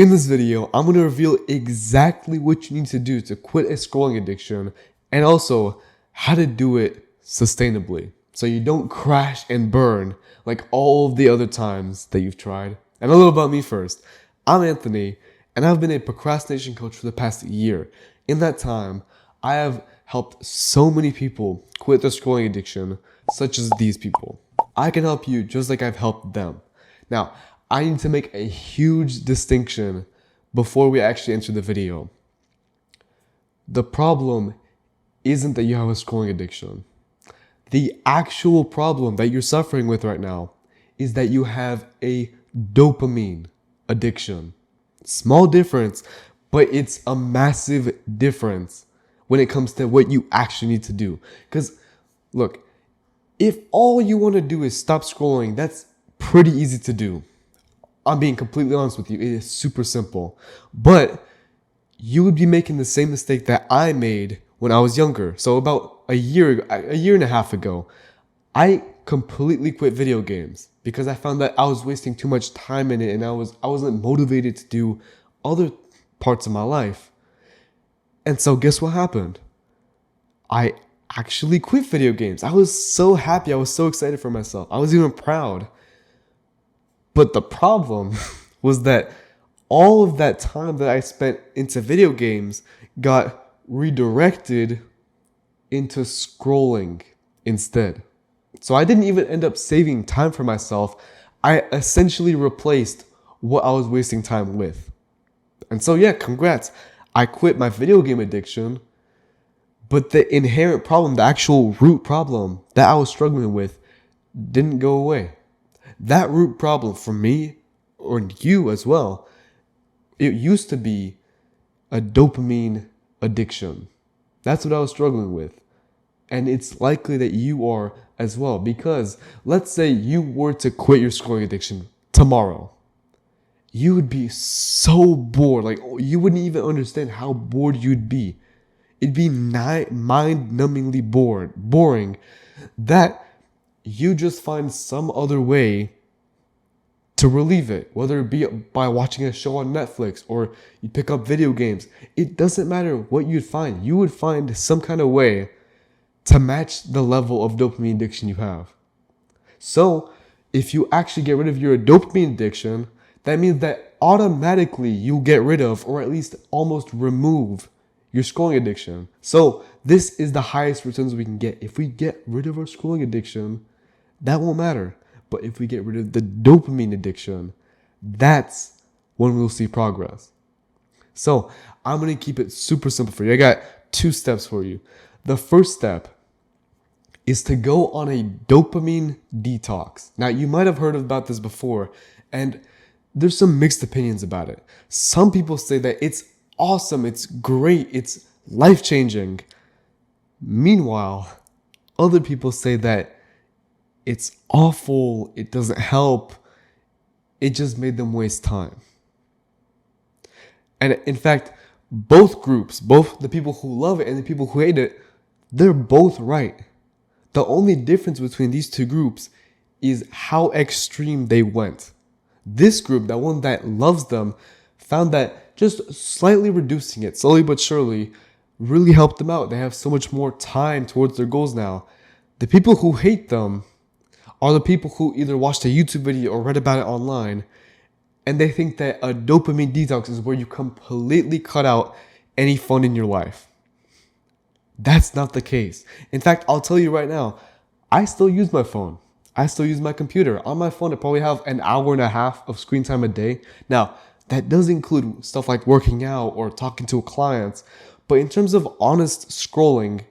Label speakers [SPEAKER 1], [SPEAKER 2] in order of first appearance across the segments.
[SPEAKER 1] In this video, I'm going to reveal exactly what you need to do to quit a scrolling addiction and also how to do it sustainably so you don't crash and burn like all of the other times that you've tried. And a little about me first. I'm Anthony, and I've been a procrastination coach for the past year. In that time, I have helped so many people quit their scrolling addiction, such as these people. I can help you just like I've helped them. Now, I need to make a huge distinction before we actually enter the video. The problem isn't that you have a scrolling addiction. The actual problem that you're suffering with right now is that you have a dopamine addiction. Small difference, but it's a massive difference when it comes to what you actually need to do. Because look, if all you want to do is stop scrolling, that's pretty easy to do. I'm being completely honest with you. It is super simple. But you would be making the same mistake that I made when I was younger. So about a year and a half ago, I completely quit video games because I found that I was wasting too much time in it and I wasn't motivated to do other parts of my life. And so guess what happened? I actually quit video games. I was so happy. I was so excited for myself. I was even proud. But the problem was that all of that time that I spent into video games got redirected into scrolling instead. So I didn't even end up saving time for myself. I essentially replaced what I was wasting time with. And so yeah, congrats. I quit my video game addiction, but the inherent problem, the actual root problem that I was struggling with didn't go away. That root problem for me, or you as well, it used to be a dopamine addiction. That's what I was struggling with. And it's likely that you are as well, because let's say you were to quit your scrolling addiction tomorrow. You would be so bored. Like, you wouldn't even understand how bored you'd be. It'd be mind-numbingly boring that you just find some other way to relieve it, whether it be by watching a show on Netflix or you pick up video games. It doesn't matter what you'd find. You would find some kind of way to match the level of dopamine addiction you have. So if you actually get rid of your dopamine addiction, that means that automatically you'll get rid of, or at least almost remove, your scrolling addiction. So this is the highest returns we can get. If we get rid of our scrolling addiction, that won't matter. But if we get rid of the dopamine addiction, that's when we'll see progress. So I'm going to keep it super simple for you. I got 2 steps for you. The first step is to go on a dopamine detox. Now, you might have heard about this before, and there's some mixed opinions about it. Some people say that it's awesome, it's great, it's life-changing. Meanwhile, other people say that it's awful, it doesn't help, it just made them waste time. And in fact, both groups, both the people who love it and the people who hate it, they're both right. The only difference between these 2 groups is how extreme they went. This group, that one that loves them, found that just slightly reducing it, slowly but surely, really helped them out. They have so much more time towards their goals now. The people who hate them are the people who either watched a YouTube video or read about it online, and they think that a dopamine detox is where you completely cut out any fun in your life. That's not the case. In fact, I'll tell you right now, I still use my phone. I still use my computer. On my phone, I probably have an hour and a half of screen time a day. Now, that does include stuff like working out or talking to clients. But in terms of honest scrolling,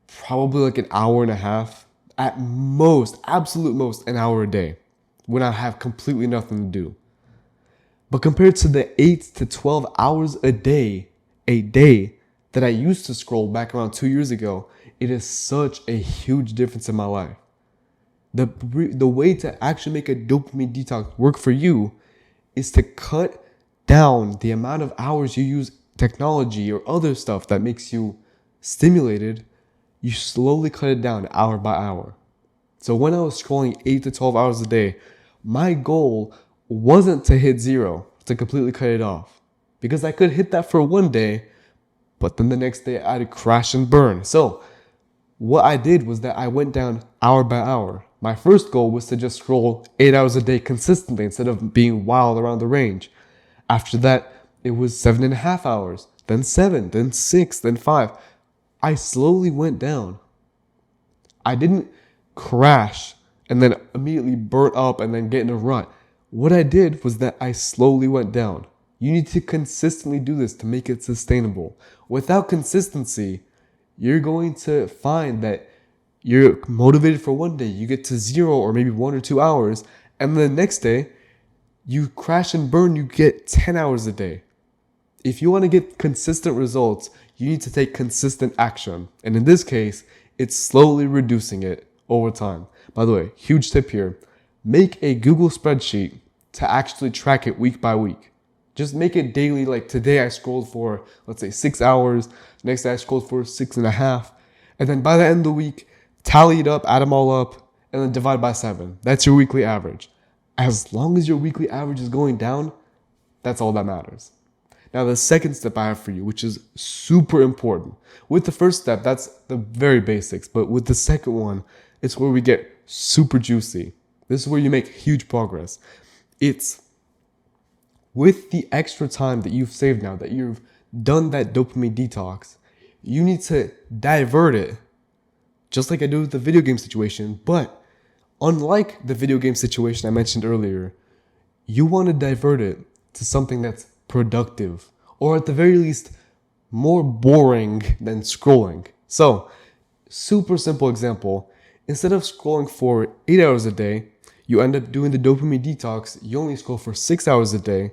[SPEAKER 1] probably like an hour and a half. At most, absolute most, an hour a day when I have completely nothing to do. But compared to the 8 to 12 hours a day that I used to scroll back around 2 years ago, it is such a huge difference in my life. The way to actually make a dopamine detox work for you is to cut down the amount of hours you use technology or other stuff that makes you stimulated. You slowly cut it down hour by hour. So when I was scrolling 8 to 12 hours a day, my goal wasn't to hit 0. to completely cut it off. Because I could hit that for one day, but then the next day I'd crash and burn. So what I did was that I went down hour by hour. My first goal was to just scroll 8 hours a day consistently instead of being wild around the range. After that, it was 7.5 hours, then 7, then 6, then 5. I slowly went down. I didn't crash and then immediately burn up and then get in a rut. What I did was that I slowly went down. You need to consistently do this to make it sustainable. Without consistency, you're going to find that you're motivated for one day, you get to 0 or maybe 1 or 2 hours, and the next day, you crash and burn, you get 10 hours a day. If you want to get consistent results, you need to take consistent action. And in this case, it's slowly reducing it over time. By the way, huge tip here, make a Google spreadsheet to actually track it week by week. Just make it daily. Like today I scrolled for, let's say 6 hours. Next day I scrolled for 6.5. And then by the end of the week, tally it up, add them all up, and then divide by 7. That's your weekly average. As long as your weekly average is going down, that's all that matters. Now the second step I have for you, which is super important. With the first step, that's the very basics. But with the second one, it's where we get super juicy. This is where you make huge progress. It's with the extra time that you've saved now, that you've done that dopamine detox, you need to divert it, just like I do with the video game situation. But unlike the video game situation I mentioned earlier, you want to divert it to something that's productive, or at the very least, more boring than scrolling. So, super simple example, instead of scrolling for 8 hours a day, you end up doing the dopamine detox, you only scroll for 6 hours a day.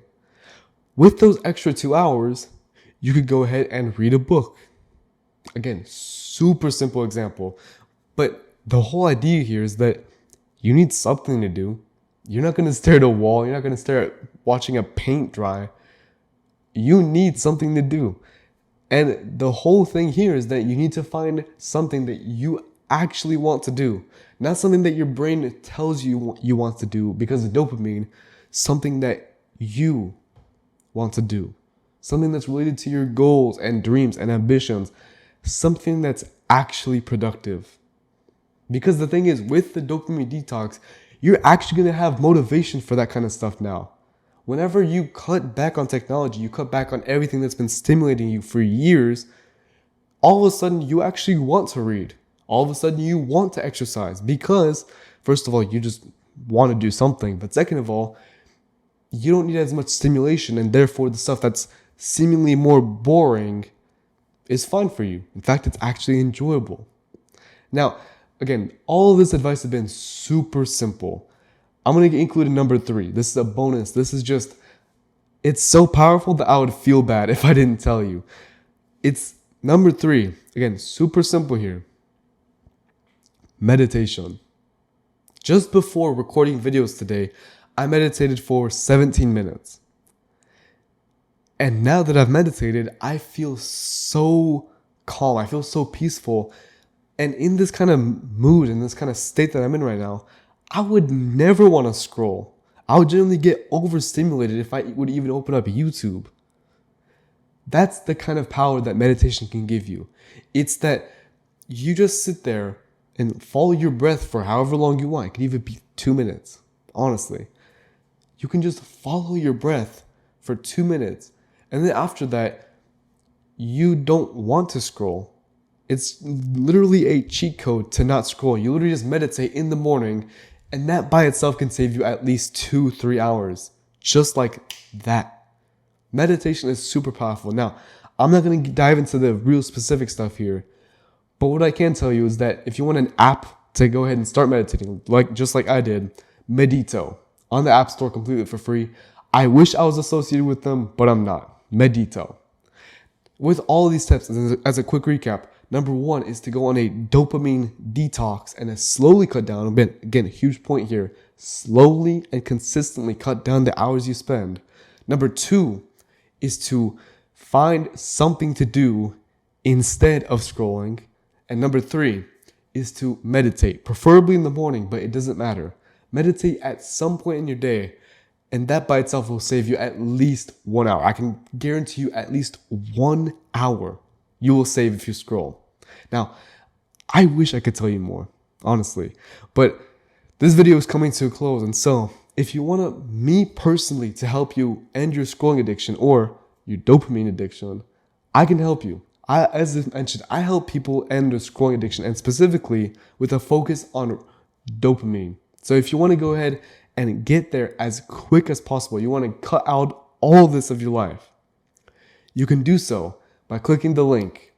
[SPEAKER 1] With those extra 2 hours, you could go ahead and read a book. Again, super simple example. But the whole idea here is that you need something to do. You're not going to stare at a wall. You're not going to stare at watching a paint dry. You need something to do. And the whole thing here is that you need to find something that you actually want to do. Not something that your brain tells you you want to do because of dopamine. Something that you want to do. Something that's related to your goals and dreams and ambitions. Something that's actually productive. Because the thing is, with the dopamine detox, you're actually going to have motivation for that kind of stuff now. Whenever you cut back on technology, you cut back on everything that's been stimulating you for years, all of a sudden you actually want to read. All of a sudden you want to exercise because, first of all, you just want to do something. But second of all, you don't need as much stimulation, and therefore the stuff that's seemingly more boring is fun for you. In fact, it's actually enjoyable. Now, again, all of this advice has been super simple. I'm going to include number 3. This is a bonus. This is just, it's so powerful that I would feel bad if I didn't tell you. It's number 3. Again, super simple here. Meditation. Just before recording videos today, I meditated for 17 minutes. And now that I've meditated, I feel so calm. I feel so peaceful. And in this kind of mood, in this kind of state that I'm in right now, I would never want to scroll. I would generally get overstimulated if I would even open up YouTube. That's the kind of power that meditation can give you. It's that you just sit there and follow your breath for however long you want. It could even be 2 minutes, honestly. You can just follow your breath for 2 minutes. And then after that, you don't want to scroll. It's literally a cheat code to not scroll. You literally just meditate in the morning, and that by itself can save you at least 2-3 hours. Just like that. Meditation is super powerful. Now, I'm not going to dive into the real specific stuff here, but what I can tell you is that if you want an app to go ahead and start meditating, just like I did, Medito, on the App Store completely for free. I wish I was associated with them, but I'm not. Medito. With all of these steps, as a quick recap, number 1 is to go on a dopamine detox and slowly cut down. Again, a huge point here. Slowly and consistently cut down the hours you spend. Number 2 is to find something to do instead of scrolling. And number 3 is to meditate, preferably in the morning, but it doesn't matter. Meditate at some point in your day. And that by itself will save you at least 1 hour. I can guarantee you at least 1 hour you will save if you scroll. Now, I wish I could tell you more, honestly, but this video is coming to a close. And so if you want me personally to help you end your scrolling addiction or your dopamine addiction, I can help you. As I mentioned, I help people end their scrolling addiction, and specifically with a focus on dopamine. So if you want to go ahead and get there as quick as possible, you want to cut out all this of your life, you can do so by clicking the link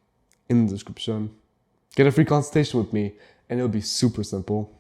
[SPEAKER 1] in the description. Get a free consultation with me, and it'll be super simple.